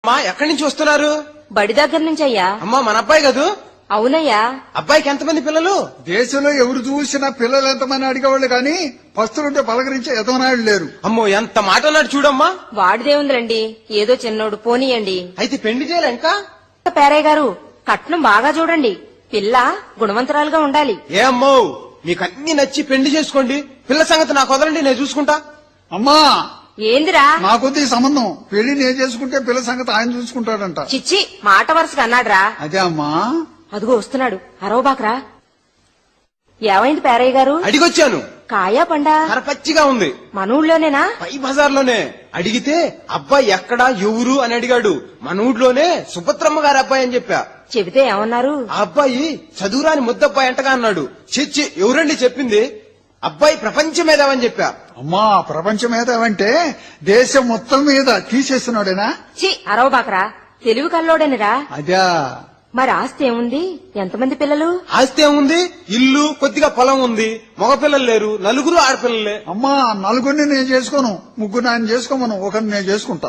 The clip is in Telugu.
అమ్మా ఎక్కడి నుంచి వస్తున్నారు? బడి దగ్గర నుంచి అయ్యా. అమ్మా మన అబ్బాయి కదూ? అవునయ్యా. అబ్బాయికి ఎంతమంది పిల్లలు? దేశంలో ఎవరు చూసినా పిల్లలు ఎంతమంది అడిగేవాళ్ళు కానీ పస్తులుంటే పలకరించే ఎదవనాయుడు లేరు. అమ్మో ఎంత మాట అన్నాడు చూడమ్మా. వాడిదేముందిలండి, ఏదో చిన్నోడు, పోనీయండి. అయితే పెళ్లి చేయాలి ఇంకా? పేరయ్య గారు, కట్నం బాగా చూడండి, పిల్ల గుణవంతరాలుగా ఉండాలి. ఏ అమ్మో, మీకు అన్ని నచ్చి పెళ్లి చేసుకోండి, పిల్ల సంగతి నాకు వదలండి, నేను చూసుకుంటా. అమ్మా ఏందిరా? నాకొద్ది సంబంధం, పెళ్లి నేను చేసుకుంటే పిల్ల సంగతి ఆయన చూసుకుంటాడంట. చిచ్చి, మాట వరుసగా అన్నాడ్రా. అదే అమ్మా. అదిగో వస్తున్నాడు, అరవబాక్రా. ఏమైంది పేరయ్య గారు? అడిగొచ్చాను. కాయా పండా? కరపచ్చిగా ఉంది. మన ఊళ్ళోనేనా? పై బజార్లోనే. అడిగితే అబ్బాయి ఎక్కడా ఎవరు అని అడిగాడు. మన ఊళ్ళోనే సుభద్రమ్మ గారి అబ్బాయి అని చెప్పా. చెబితే ఏమన్నారు? ఆ అబ్బాయి చదువురాని ముద్దబ్బాయి అంటగా అన్నాడు. చిచ్చి, ఎవరండి చెప్పింది? అబ్బాయి ప్రపంచ మేధావని చెప్పా. అమ్మా ప్రపంచం ఏదంటే దేశం మొత్తం మీద తీసేస్తున్నాడేనా? చి అరవబాక్రా, తెలివి కల్లోడనిరా. అదే. మరి ఆస్తి ఏముంది? ఎంతమంది పిల్లలు? ఆస్తి ఏముంది? ఇల్లు, కొద్దిగా పొలం ఉంది. మగపిల్లలు లేరు, నలుగురు ఆడపిల్లలే. అమ్మా నలుగురిని నేను చేసుకోను, ముగ్గురు ఆయన చేసుకోమను, ఒకరిని నేను చేసుకుంటా.